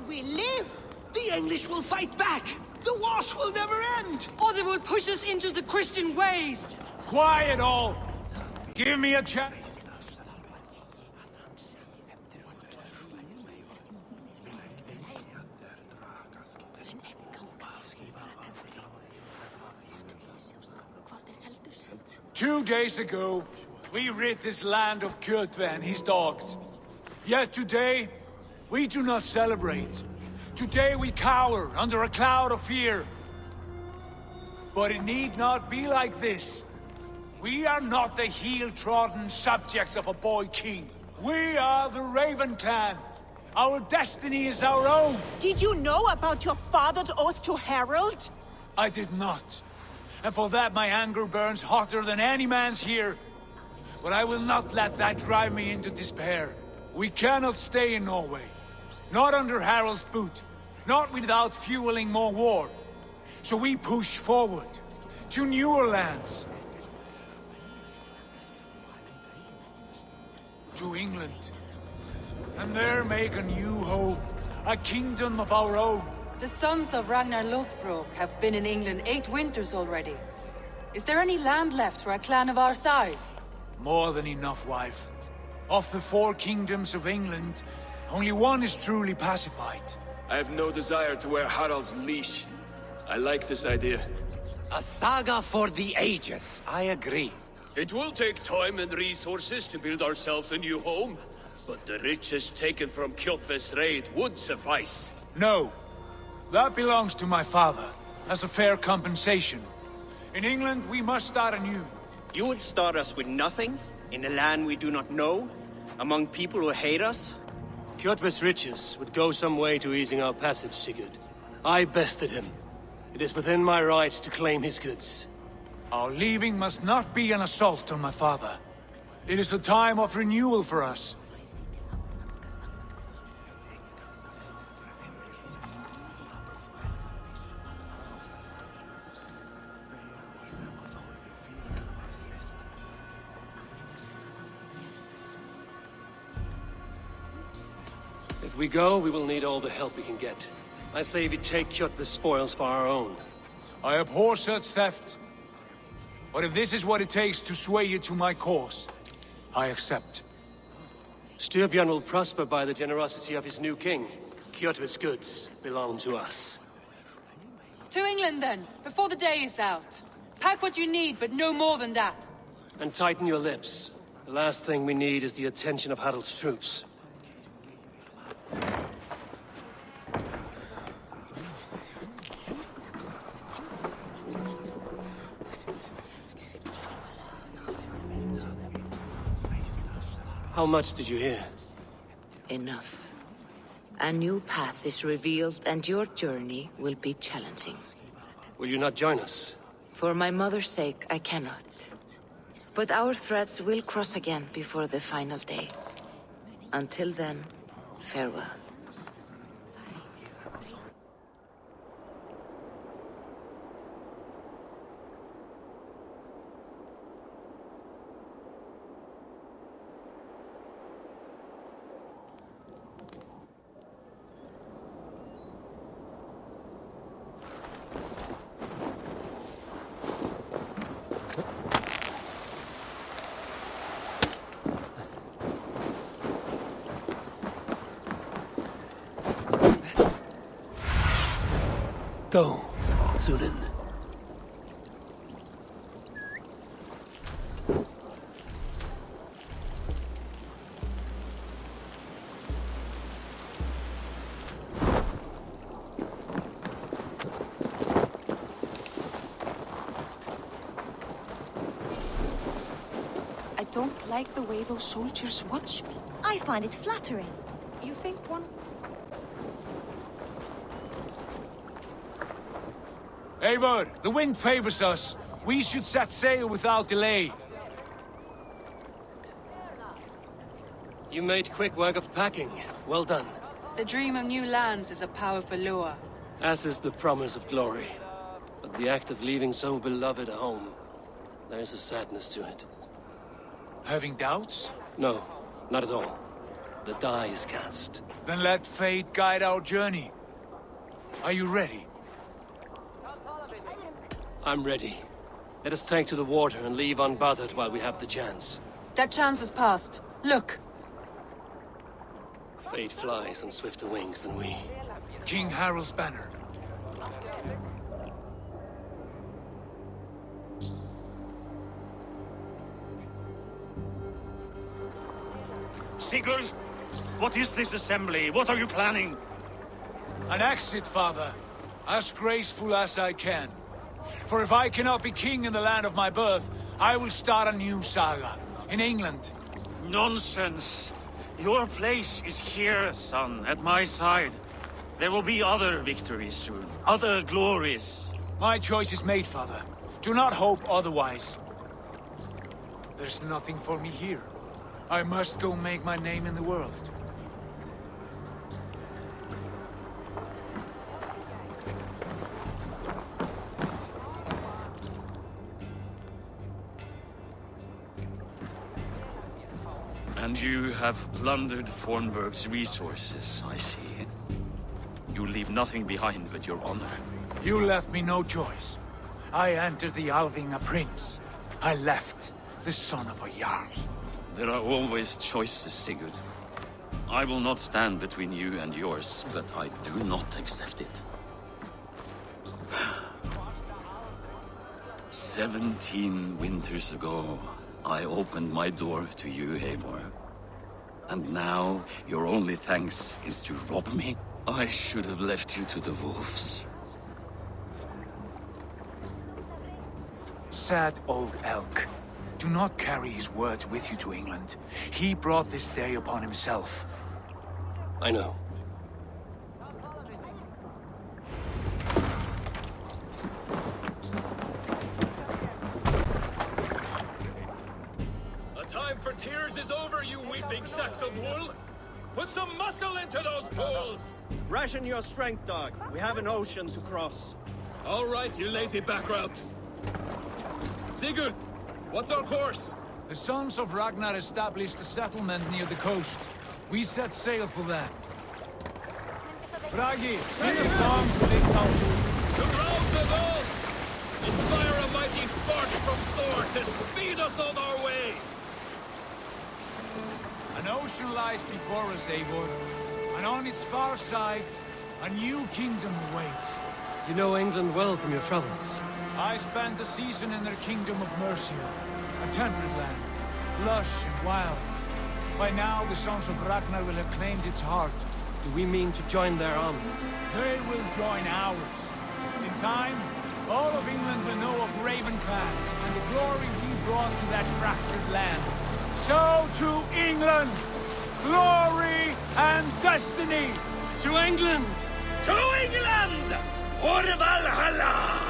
we live? The English will fight back! The wars will never end! Or they will push us into the Christian ways! Quiet all! Give me a chance! Two days ago, we rid this land of Kjotve and his dogs. Yet today, we do not celebrate. Today we cower under a cloud of fear. But it need not be like this. We are not the heel-trodden subjects of a boy king. We are the Raven clan. Our destiny is our own. Did you know about your father's oath to Harold? I did not. And for that my anger burns hotter than any man's here. But I will not let that drive me into despair. We cannot stay in Norway. Not under Harald's boot. Not without fueling more war. So we push forward. To newer lands. To England. And there make a new home. A kingdom of our own. The sons of Ragnar Lothbrok have been in England 8 winters already. Is there any land left for a clan of our size? More than enough, wife. Of the 4 kingdoms of England, only one is truly pacified. I have no desire to wear Harald's leash. I like this idea. A saga for the ages, I agree. It will take time and resources to build ourselves a new home, but the riches taken from Kjotve's raid would suffice. No. That belongs to my father, as a fair compensation. In England, we must start anew. You would start us with nothing? In a land we do not know? Among people who hate us? Kjotve's riches would go some way to easing our passage, Sigurd. I bested him. It is within my rights to claim his goods. Our leaving must not be an assault on my father. It is a time of renewal for us. If we go, we will need all the help we can get. I say we take Kjotve's spoils for our own. I abhor such theft. But if this is what it takes to sway you to my cause, I accept. Styrbjörn will prosper by the generosity of his new king. Kjotve's goods belong to us. To England then, before the day is out. Pack what you need, but no more than that. And tighten your lips. The last thing we need is the attention of Harald's troops. How much did you hear? Enough. A new path is revealed and your journey will be challenging. Will you not join us? For my mother's sake, I cannot. But our threads will cross again before the final day. Until then, farewell. Go, Sunan. I don't like the way those soldiers watch me. I find it flattering. You think one... Eivor, the wind favors us. We should set sail without delay. You made quick work of packing. Well done. The dream of new lands is a powerful lure. As is the promise of glory. But the act of leaving so beloved a home, there is a sadness to it. Having doubts? No, not at all. the die is cast. Then let fate guide our journey. Are you ready? I'm ready. Let us take to the water and leave unbothered while we have the chance. That chance is past. Look! Fate flies on swifter wings than we. King Harald's banner. Sigurd, what is this assembly? What are you planning? An exit, father. As graceful as I can. For if I cannot be king in the land of my birth, I will start a new saga. In England. Nonsense. Your place is here, son, at my side. There will be other victories soon. Other glories. My choice is made, father. Do not hope otherwise. There's nothing for me here. I must go make my name in the world. And you have plundered Fornburg's resources, I see. You leave nothing behind but your honor. You left me no choice. I entered the Alving a prince. I left the son of a Jarl. There are always choices, Sigurd. I will not stand between you and yours, but I do not accept it. 17 winters ago, I opened my door to you, Eivor. And now, your only thanks is to rob me? I should have left you to the wolves. Sad old elk. Do not carry his words with you to England. He brought this day upon himself. I know. The time for tears is over, you weeping Saxon wool! Put some muscle into those bulls! Ration your strength, dog. We have an ocean to cross. All right, you lazy backroutes. Sigurd, what's our course? The sons of Ragnar established a settlement near the coast. We set sail for that. Bragi, sing a song to lift our mood. To rouse the bulls! Inspire a mighty fart from Thor to speed us on our way! An ocean lies before us, Eivor. And on its far side, a new kingdom awaits. You know England well from your travels. I spent a season in their kingdom of Mercia, a temperate land, lush and wild. By now, the sons of Ragnar will have claimed its heart. Do we mean to join their army? They will join ours. In time, all of England will know of Ravenclan and the glory we brought to that fractured land. So to England! Glory and destiny! To England! To England! For Valhalla!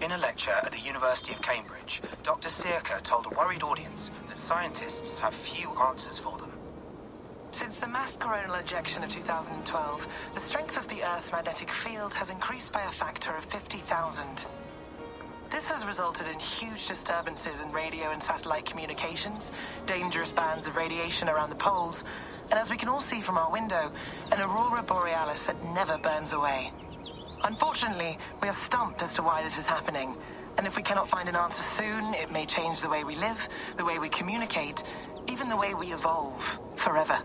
In a lecture at the University of Cambridge, Dr. Sirka told a worried audience that scientists have few answers for them. Since the mass coronal ejection of 2012, the strength of the Earth's magnetic field has increased by a factor of 50,000. This has resulted in huge disturbances in radio and satellite communications, dangerous bands of radiation around the poles, and as we can all see from our window, an aurora borealis that never burns away. Unfortunately, we are stumped as to why this is happening, and if we cannot find an answer soon, it may change the way we live, the way we communicate, even the way we evolve, forever.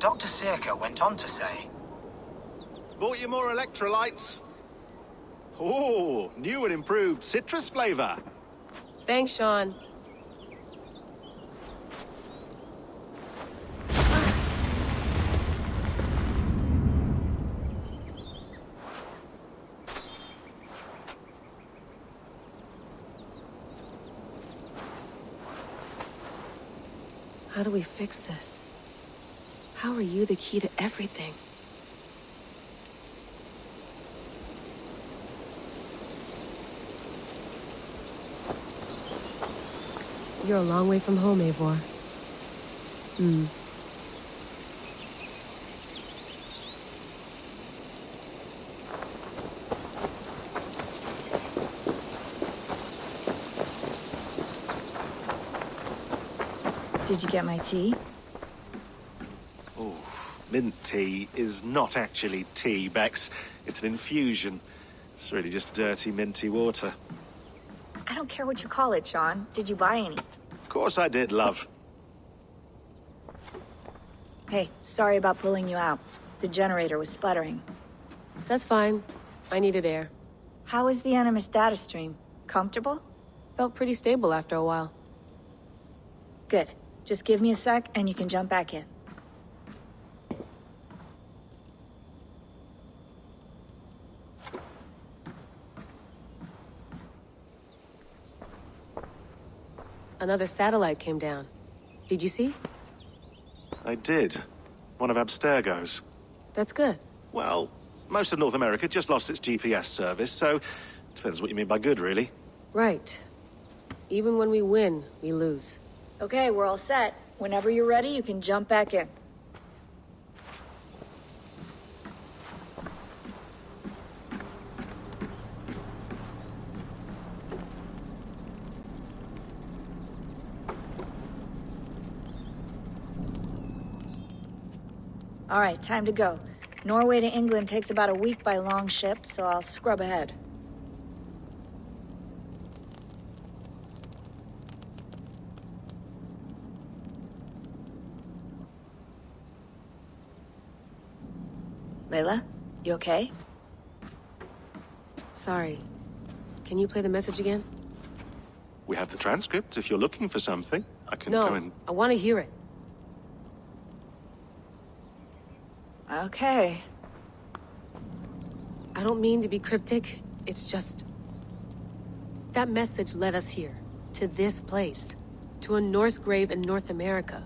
Dr. Sirka went on to say, "Bought you more electrolytes? Oh, new and improved citrus flavor." Thanks, Sean. How do we fix this? How are you the key to everything? You're a long way from home, Eivor. Did you get my tea? Oh, mint tea is not actually tea, Bex. It's an infusion. It's really just dirty, minty water. I don't care what you call it, Sean. Did you buy any? Of course I did, love. Hey, sorry about pulling you out. The generator was sputtering. That's fine. I needed air. How is the Animus data stream? Comfortable? Felt pretty stable after a while. Good. Just give me a sec and you can jump back in. Another satellite came down. Did you see? I did. One of Abstergo's. That's good. Well, most of North America just lost its GPS service, so depends what you mean by good, really. Right. Even when we win, we lose. Okay, we're all set. Whenever you're ready, you can jump back in. All right, time to go. Norway to England takes about a week by long ship, so I'll scrub ahead. Layla, you okay? Sorry. Can you play the message again? We have the transcript. If you're looking for something, I can No, go and... I want to hear it. Okay. I don't mean to be cryptic. It's just... that message led us here. To this place. To a Norse grave in North America.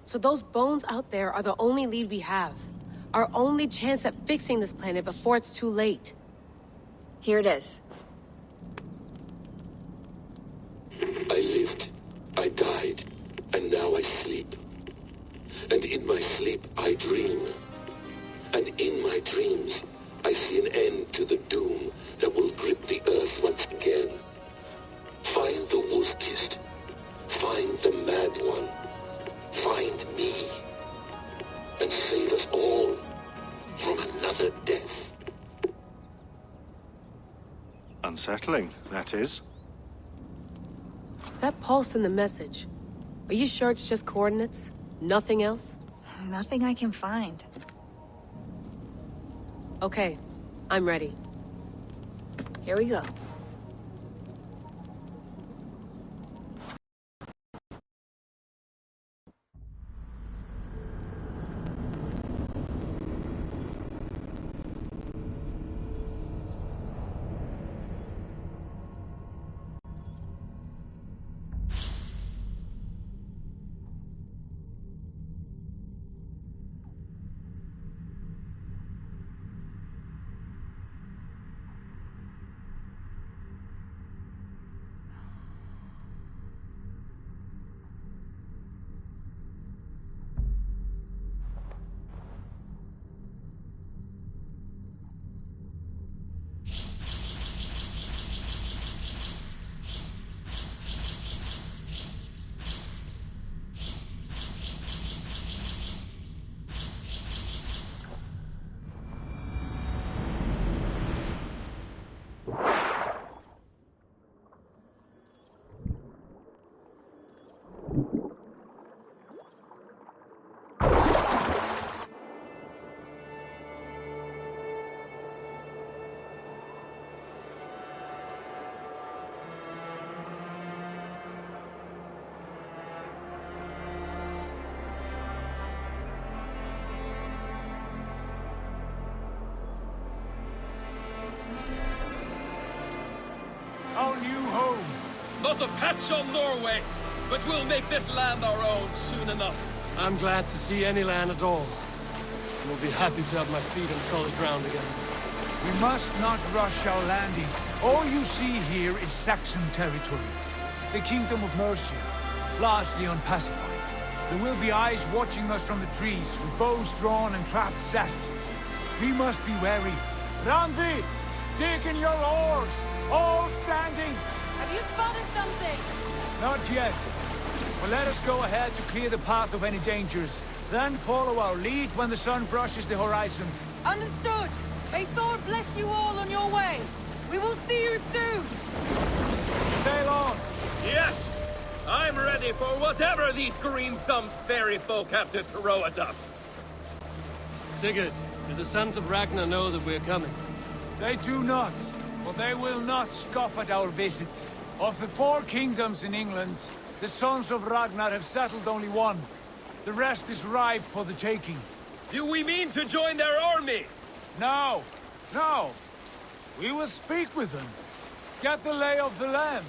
So those bones out there are the only lead we have. Our only chance at fixing this planet before it's too late. Here it is. I lived, I died, and now I sleep. And in my sleep I dream. And in my dreams I see an end to the doom that will grip the earth once again. Find the wolf-kissed. Find the mad one. Find me. And save us all from another death. Unsettling, that is. That pulse in the message. Are you sure it's just coordinates? Nothing else? Nothing I can find. Okay, I'm ready. Here we go. not a patch on Norway, but we'll make this land our own soon enough. I'm glad to see any land at all. And will be happy to have my feet on solid ground again. We must not rush our landing. All you see here is Saxon territory. The kingdom of Mercia, largely unpacified. There will be eyes watching us from the trees, with bows drawn and traps set. We must be wary. Randvi, dig in your oars, all standing. Have you spotted something? Not yet. But let us go ahead to clear the path of any dangers. Then follow our lead when the sun brushes the horizon. Understood. May Thor bless you all on your way. We will see you soon. Sail on. Yes! I'm ready for whatever these green-thumbed fairy folk have to throw at us. Sigurd, do the sons of Ragnar know that we're coming? They do not, but they will not scoff at our visit. Of the 4 kingdoms in England, the sons of Ragnar have settled only one. The rest is ripe for the taking. Do we mean to join their army? No, no. We will speak with them, get the lay of the land,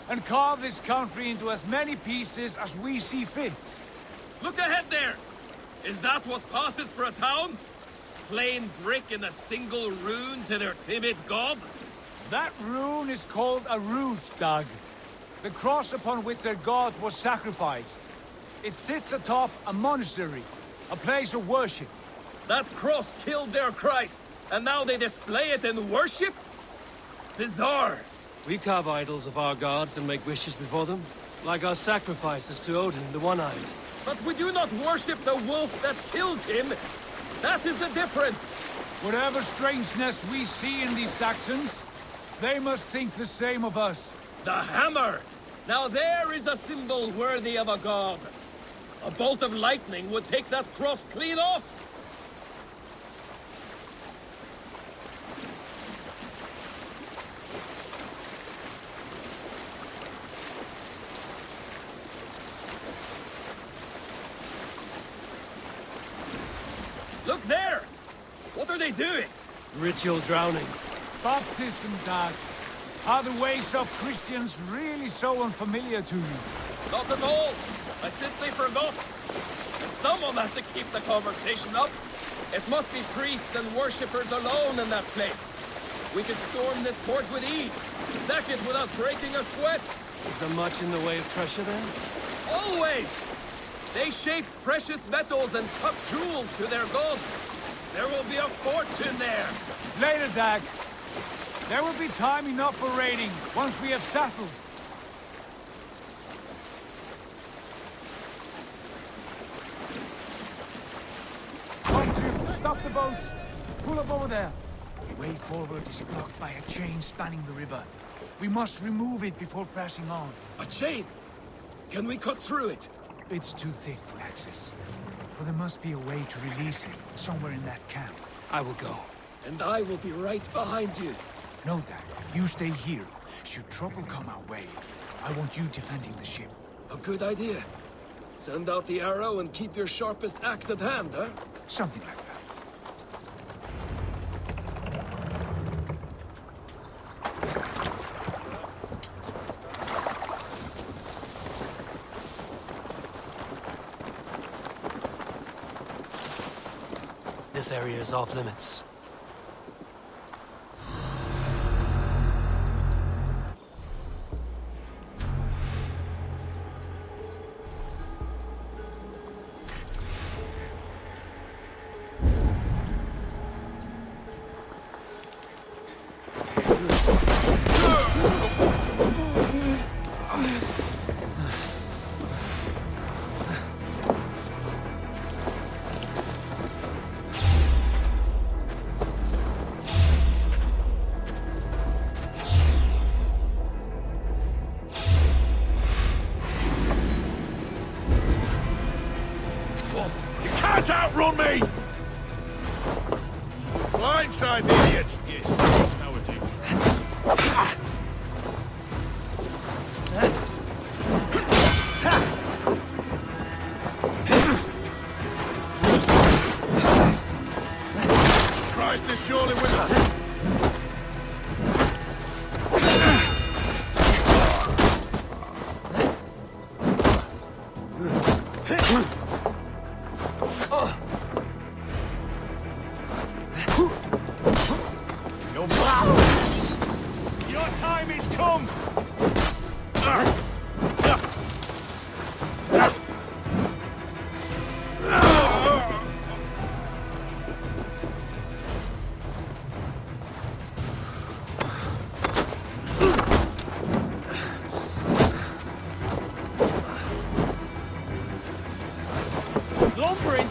and carve this country into as many pieces as we see fit. Look ahead there! Is that what passes for a town? Plain brick in a single rune to their timid god? That rune is called a root, Dag. The cross upon which their god was sacrificed. It sits atop a monastery, a place of worship. That cross killed their Christ, and now they display it in worship? Bizarre. We carve idols of our gods and make wishes before them, like our sacrifices to Odin, the One-Eyed. But we do not worship the wolf that kills him. That is the difference. Whatever strangeness we see in these Saxons, they must think the same of us. The hammer! Now there is a symbol worthy of a god. A bolt of lightning would take that cross clean off. Look there! What are they doing? Ritual drowning. Baptism, Dag. Are the ways of Christians really so unfamiliar to you? Not at all. I simply forgot. And someone has to keep the conversation up. It must be priests and worshippers alone in that place. We could storm this port with ease. Sack it without breaking a sweat. Is there much in the way of treasure there? Always! They shape precious metals and cut jewels to their gods. There will be a fortune there. Later, Dag. There will be time enough for raiding, once we have settled. Come to, stop the boats. Pull up over there. The way forward is blocked by a chain spanning the river. We must remove it before pressing on. A chain? Can we cut through it? It's too thick for access. But there must be a way to release it, somewhere in that camp. I will go. And I will be right behind you. No, Dag. You stay here. Should trouble come our way, I want you defending the ship. A good idea. Send out the arrow and keep your sharpest axe at hand, huh? Something like that. This area is off limits. Outrun me! Blindside the idiots! Yes, now we're doing. Christ is surely with us.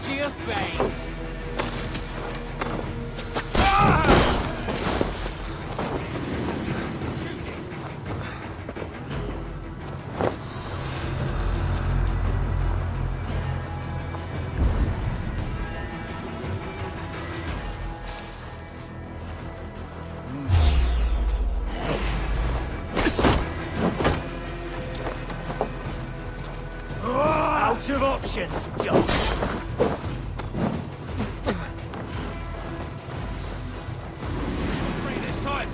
to your fate. Out of options, Josh. This time.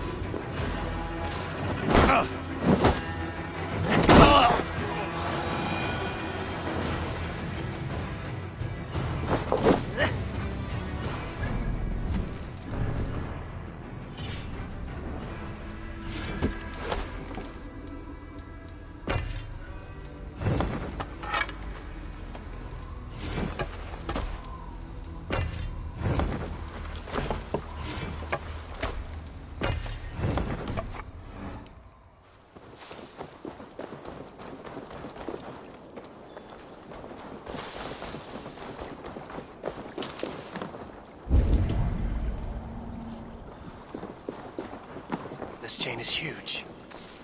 This chain is huge,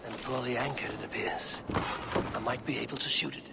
and poorly anchored, it appears. I might be able to shoot it.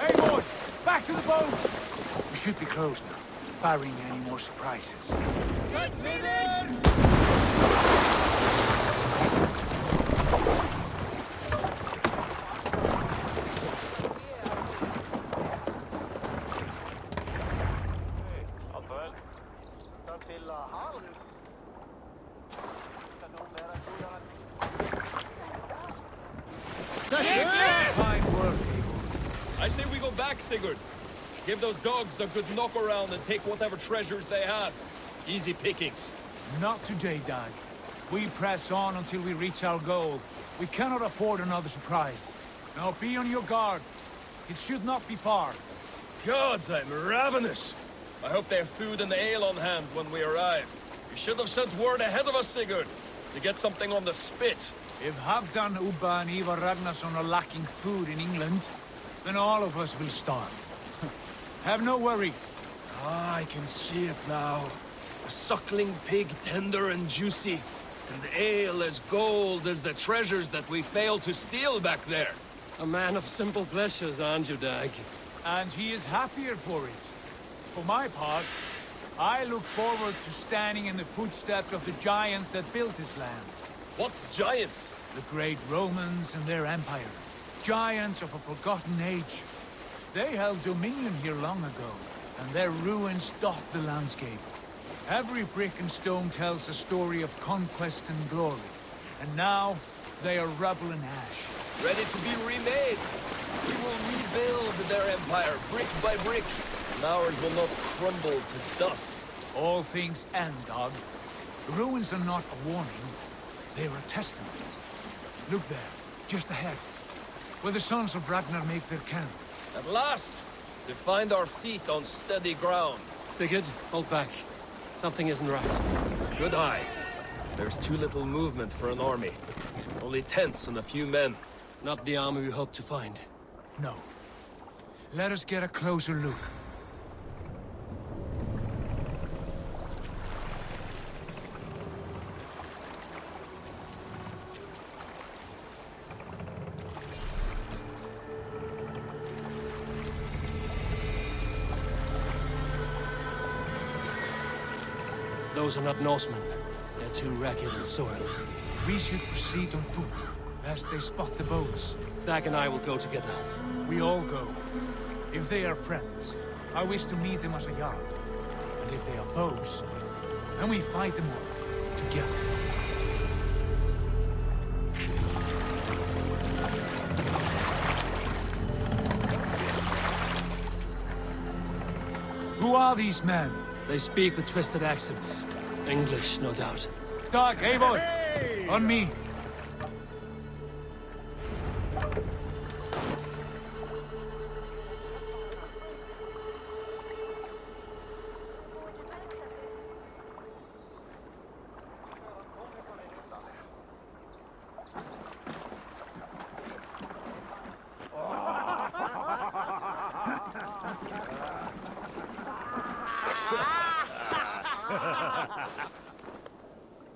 Eivor! Back to the boat! We should be close now, barring any more surprises. Fine work, Eivor. I say we go back, Sigurd. Give those dogs a good knock around and take whatever treasures they have. Easy pickings. Not today, Dag. We press on until we reach our goal. We cannot afford another surprise. Now be on your guard. It should not be far. Gods, I'm ravenous. I hope they have food and ale on hand when we arrive. You should have sent word ahead of us, Sigurd, to get something on the spit. If Halfdan, Ubba and Eivor Ragnarsson are lacking food in England, then all of us will starve. Have no worry. Ah, I can see it now. A suckling pig, tender and juicy, and ale as gold as the treasures that we failed to steal back there. A man of simple pleasures, aren't you, Dag? And he is happier for it. For my part, I look forward to standing in the footsteps of the giants that built this land. What giants? The great Romans and their empire. Giants of a forgotten age. They held dominion here long ago, and their ruins dot the landscape. Every brick and stone tells a story of conquest and glory. And now, they are rubble and ash. Ready to be remade. We will rebuild their empire, brick by brick. And ours will not crumble to dust. All things end, Dog. The ruins are not a warning. They are a testament. Look there, just ahead, where the sons of Ragnar make their camp. At last! To find our feet on steady ground. Sigurd, hold back. Something isn't right. Good eye. There's too little movement for an army. Only tents and a few men. Not the army we hoped to find. No. Let us get a closer look. Those are not Norsemen. They're too ragged and soiled. We should proceed on foot, lest they spot the boats. Dag and I will go together. We all go. If they are friends, I wish to meet them as a yard. And if they are foes, then we fight them all, together. Who are these men? They speak with twisted accents. English, no doubt. Doug, Eivor, on me.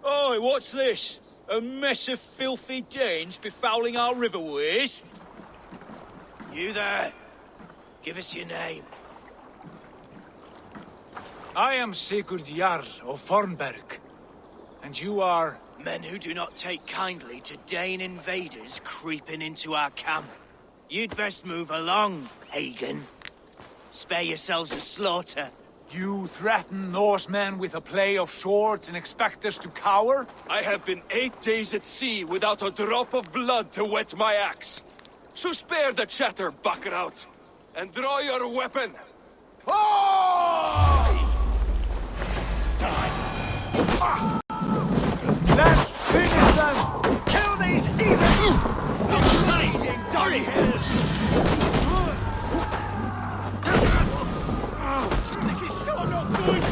Oi, what's this? A mess of filthy Danes befouling our riverways? You there? Give us your name. I am Sigurd Jarl of Fornberg. And you are... Men who do not take kindly to Dane invaders creeping into our camp. You'd best move along, pagan. Spare yourselves a slaughter. You threaten Norsemen with a play of swords and expect us to cower? I have been 8 days at sea without a drop of blood to wet my axe. So spare the chatter, buckerout, and draw your weapon. Let's finish them! Kill these heathens! Bleeding dirty! This is so not good!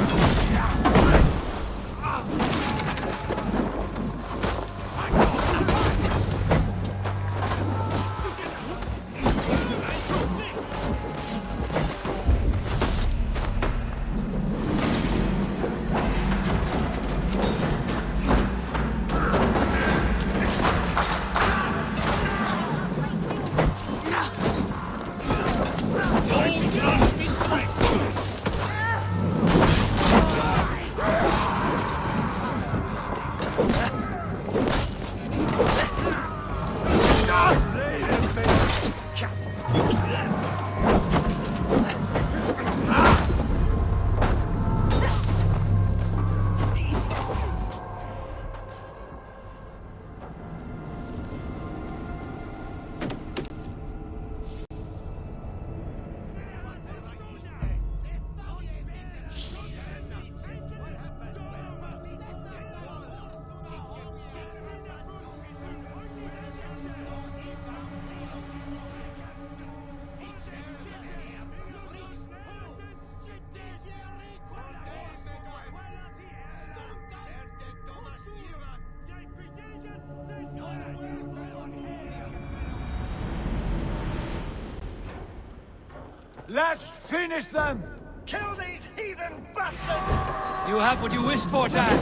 Let's finish them! Kill these heathen bastards! You have what you wished for, Dad.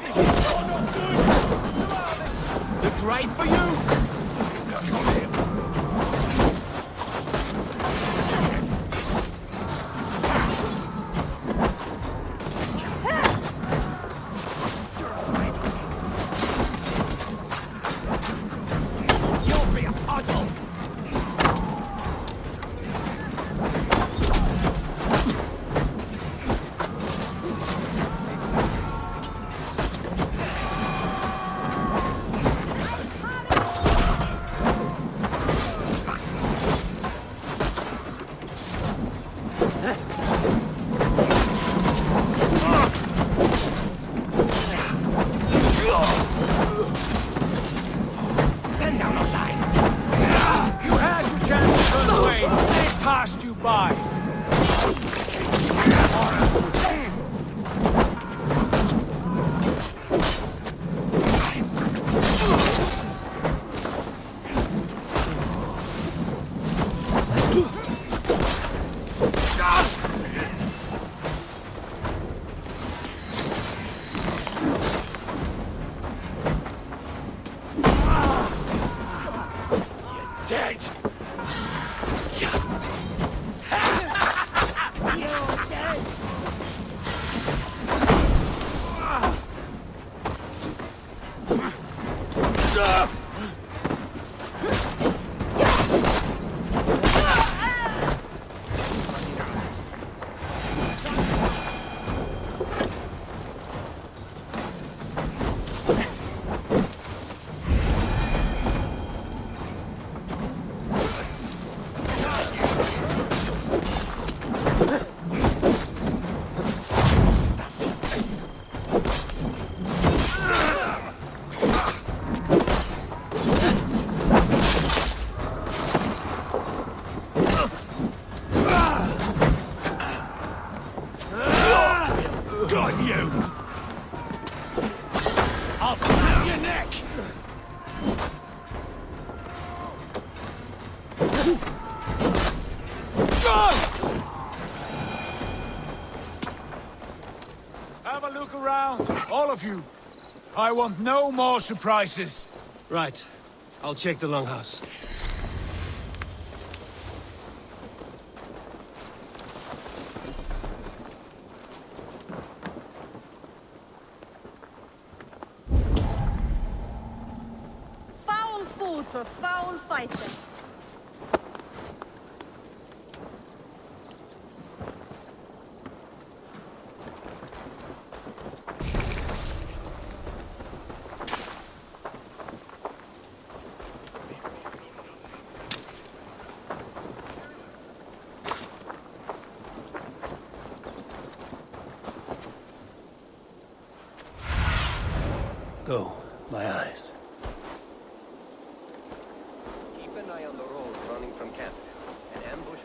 This is so not good! The grave for you! Have a look around, all of you. I want no more surprises. Right. I'll check the longhouse. Foul food for foul fighters. Go, my eyes. Keep an eye on the road running from camp. An ambush.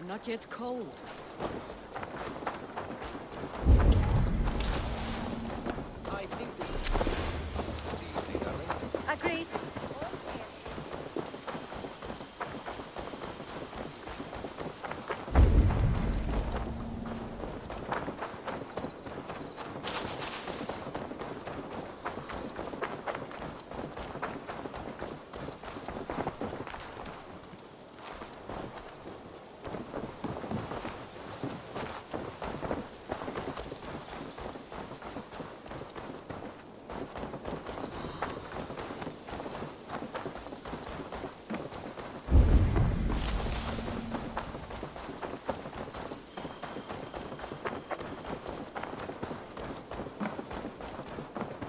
Not yet cold. I think we... Agreed.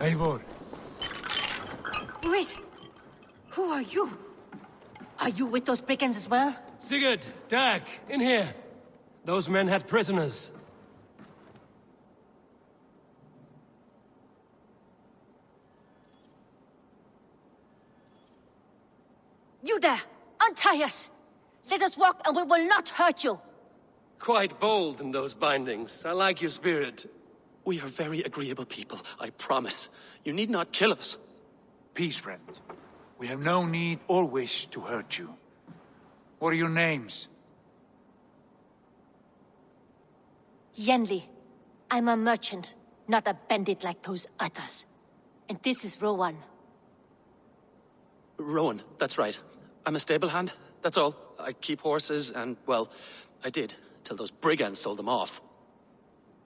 Eivor. Wait! Who are you? Are you with those brigands as well? Sigurd, Dag, in here. Those men had prisoners. You there! Untie us! Let us walk and we will not hurt you! Quite bold in those bindings. I like your spirit. We are very agreeable people, I promise. You need not kill us. Peace, friend. We have no need or wish to hurt you. What are your names? Yenli. I'm a merchant, not a bandit like those others. And this is Rowan. Rowan, that's right. I'm a stable hand, that's all. I keep horses and, well, I did, till those brigands sold them off.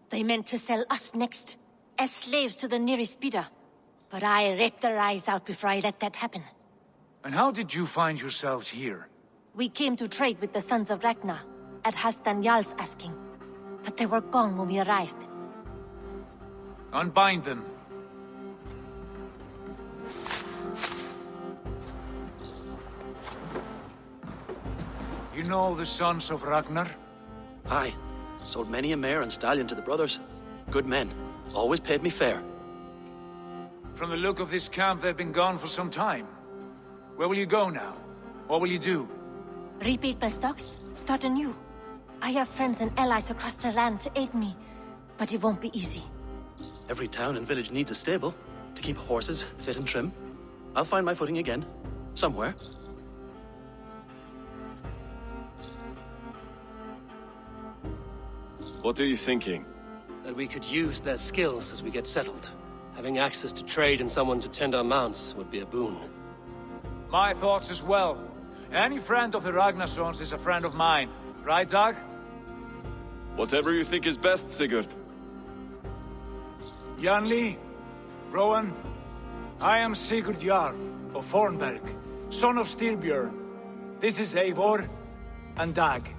They meant to sell us next, as slaves to the nearest bidder. But I ripped their eyes out before I let that happen. And how did you find yourselves here? We came to trade with the Sons of Ragnar, at Halfdan Jarl's asking. But they were gone when we arrived. Unbind them. You know the Sons of Ragnar? Aye. Sold many a mare and stallion to the brothers. Good men. Always paid me fair. From the look of this camp, they've been gone for some time. Where will you go now? What will you do? Rebuild my stocks, start anew. I have friends and allies across the land to aid me, but it won't be easy. Every town and village needs a stable to keep horses fit and trim. I'll find my footing again. Somewhere. What are you thinking? That we could use their skills as we get settled. Having access to trade and someone to tend our mounts would be a boon. My thoughts as well. Any friend of the Ragnarsons is a friend of mine. Right, Dag? Whatever you think is best, Sigurd. Janli, Rowan, I am Sigurd Jarl of Fornberg, son of Styrbjörn. This is Eivor and Dag.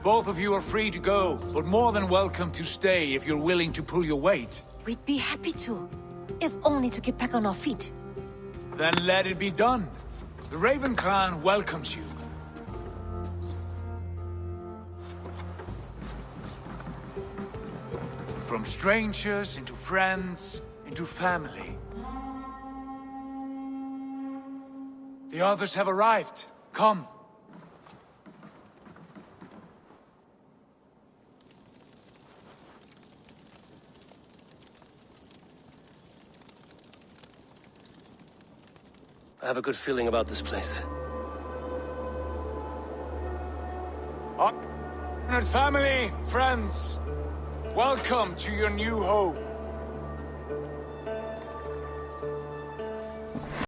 Both of you are free to go, but more than welcome to stay if you're willing to pull your weight. We'd be happy to, if only to get back on our feet. Then let it be done. The Raven clan welcomes you. From strangers into friends, into family. The others have arrived. Come. I have a good feeling about this place. Honored family, friends, welcome to your new home.